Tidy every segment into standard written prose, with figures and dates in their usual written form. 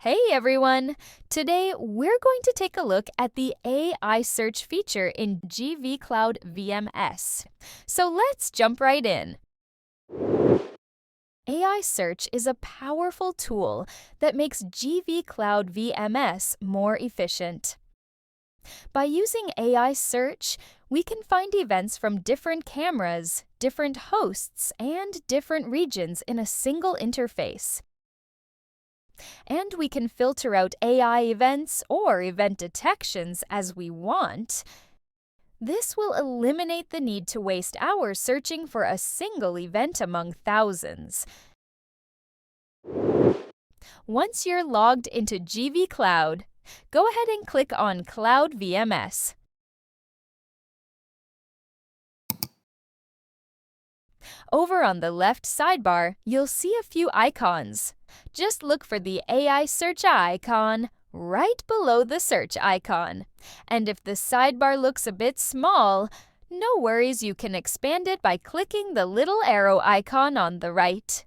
Hey everyone! Today we're going to take a look at the AI search feature in GV Cloud VMS. So let's jump right in. AI search is a powerful tool that makes GV Cloud VMS more efficient. By using AI search, we can find events from different cameras, different hosts, and different regions in a single interface. And we can filter out AI events or event detections as we want. This will eliminate the need to waste hours searching for a single event among thousands. Once you're logged into GV Cloud, go ahead and click on Cloud VMS. Over on the left sidebar, you'll see a few icons. Just look for the AI search icon right below the search icon. And if the sidebar looks a bit small, no worries, you can expand it by clicking the little arrow icon on the right.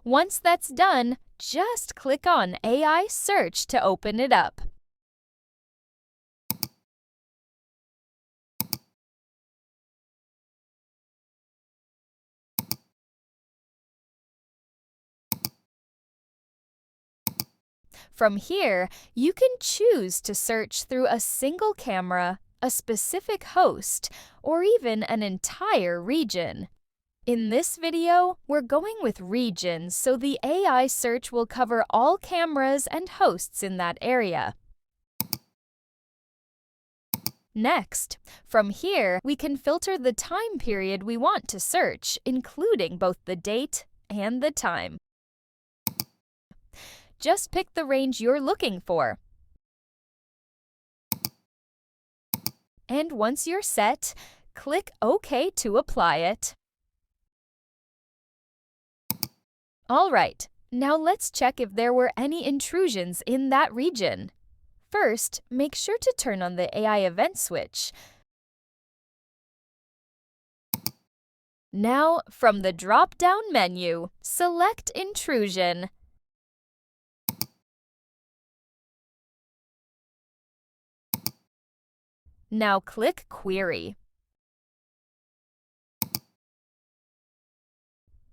Once that's done, just click on AI Search to open it up. From here, you can choose to search through a single camera, a specific host, or even an entire region. In this video, we're going with regions, so the AI search will cover all cameras and hosts in that area. Next, from here, we can filter the time period we want to search, including both the date and the time. Just pick the range you're looking for. And once you're set, click OK to apply it. All right, now let's check if there were any intrusions in that region. First, make sure to turn on the AI event switch. Now, from the drop-down menu, select Intrusion. Now click Query.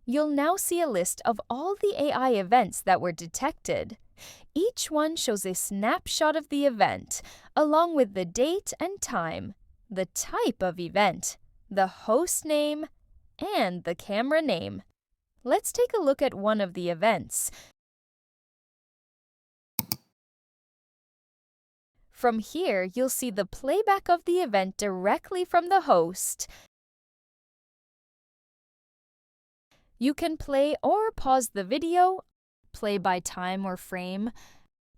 You'll now see a list of all the AI events that were detected. Each one shows a snapshot of the event, along with the date and time, the type of event, the host name, and the camera name. Let's take a look at one of the events. From here, you'll see the playback of the event directly from the host. You can play or pause the video, play by time or frame,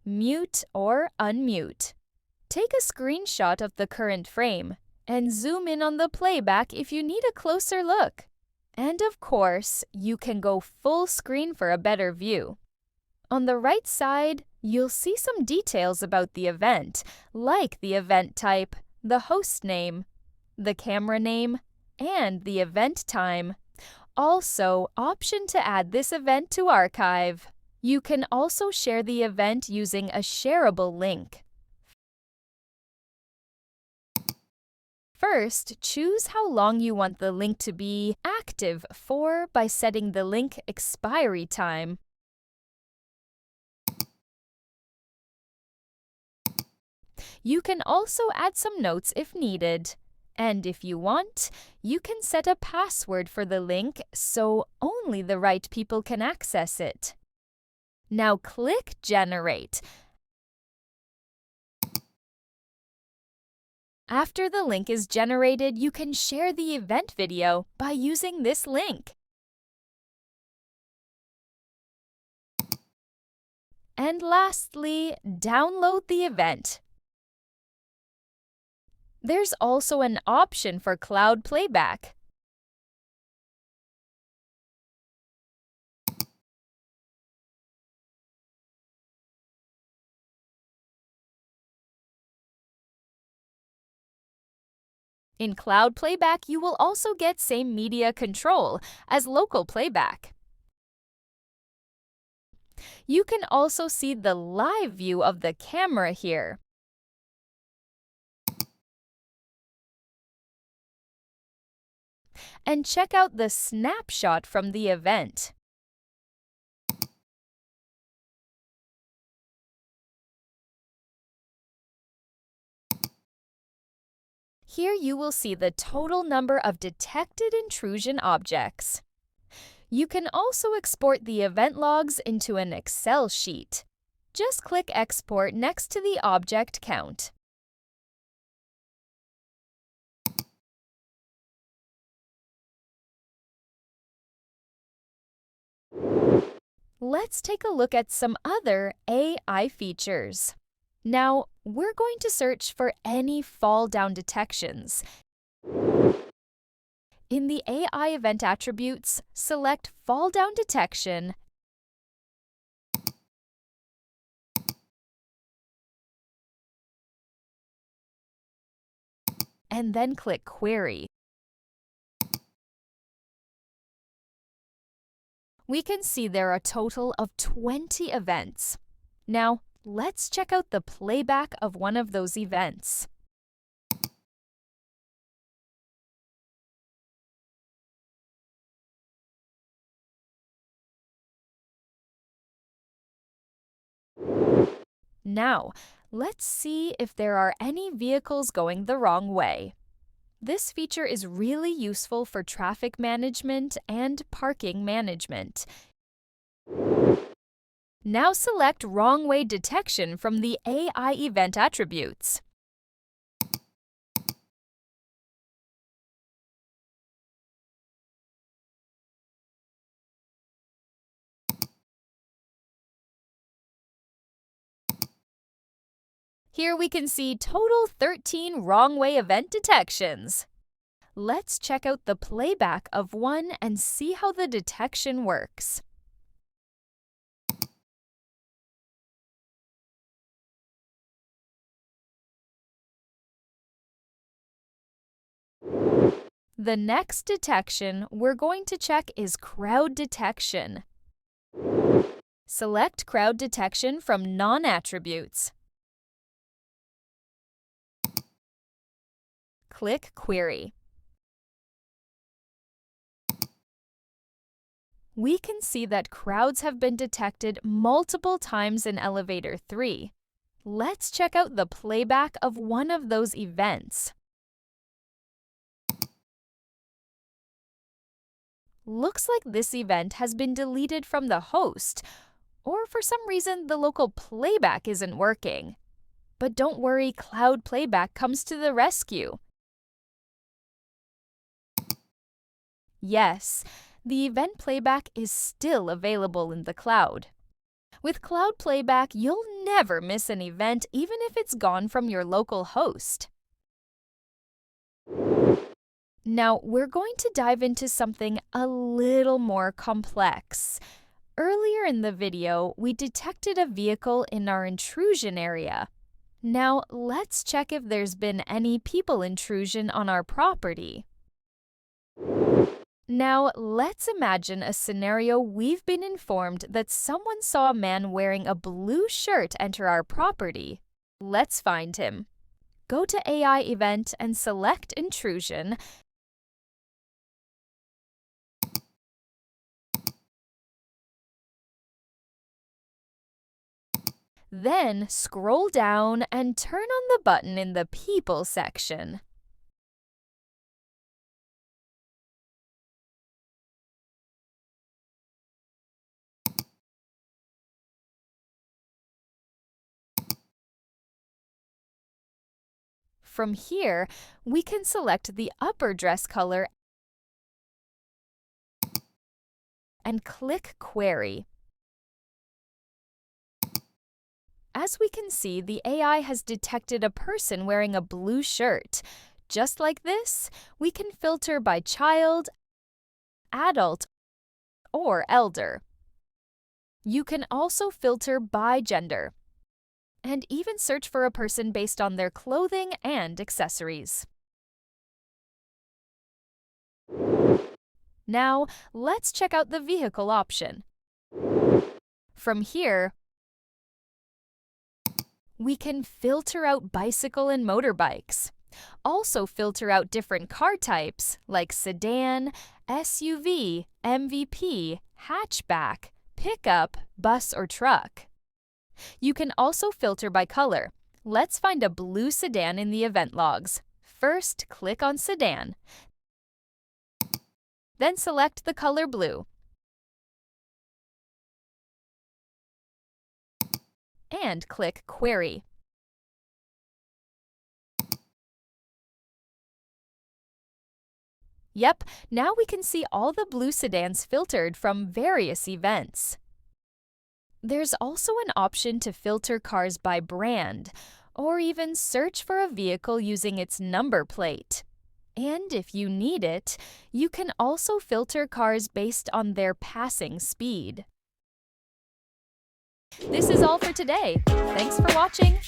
mute or unmute. Take a screenshot of the current frame and zoom in on the playback if you need a closer look. And of course, you can go full screen for a better view. On the right side, you'll see some details about the event, like the event type, the host name, the camera name, and the event time. Also, option to add this event to archive. You can also share the event using a shareable link. First, choose how long you want the link to be active for by setting the link expiry time. You can also add some notes if needed. And if you want, you can set a password for the link so only the right people can access it. Now click Generate. After the link is generated, you can share the event video by using this link. And lastly, download the event. There's also an option for Cloud Playback. In Cloud Playback, you will also get same media control as local playback. You can also see the live view of the camera here. And check out the snapshot from the event. Here you will see the total number of detected intrusion objects. You can also export the event logs into an Excel sheet. Just click Export next to the object count. Let's take a look at some other AI features. Now, we're going to search for any fall-down detections. In the AI event attributes, select Fall Down Detection and then click Query. We can see there are a total of 20 events. Now, let's check out the playback of one of those events. Now, let's see if there are any vehicles going the wrong way. This feature is really useful for traffic management and parking management. Now select Wrong Way Detection from the AI event attributes. Here we can see total 13 wrong way event detections. Let's check out the playback of one and see how the detection works. The next detection we're going to check is crowd detection. Select crowd detection from non-attributes. Click Query. We can see that crowds have been detected multiple times in Elevator 3. Let's check out the playback of one of those events. Looks like this event has been deleted from the host, or for some reason the local playback isn't working. But don't worry, Cloud Playback comes to the rescue. Yes, the event playback is still available in the cloud. With Cloud Playback, you'll never miss an event even if it's gone from your local host. Now, we're going to dive into something a little more complex. Earlier in the video, we detected a vehicle in our intrusion area. Now, let's check if there's been any people intrusion on our property. Now, let's imagine a scenario we've been informed that someone saw a man wearing a blue shirt enter our property. Let's find him. Go to AI Event and select Intrusion. Then scroll down and turn on the button in the People section. From here, we can select the upper dress color and click Query. As we can see, the AI has detected a person wearing a blue shirt. Just like this, we can filter by child, adult, or elder. You can also filter by gender, and even search for a person based on their clothing and accessories. Now, let's check out the vehicle option. From here, we can filter out bicycle and motorbikes. Also filter out different car types like sedan, SUV, MVP, hatchback, pickup, bus, or truck. You can also filter by color. Let's find a blue sedan in the event logs. First, click on Sedan. Then select the color blue. And click Query. Yep, now we can see all the blue sedans filtered from various events. There's also an option to filter cars by brand, or even search for a vehicle using its number plate. And if you need it, you can also filter cars based on their passing speed. This is all for today. Thanks for watching.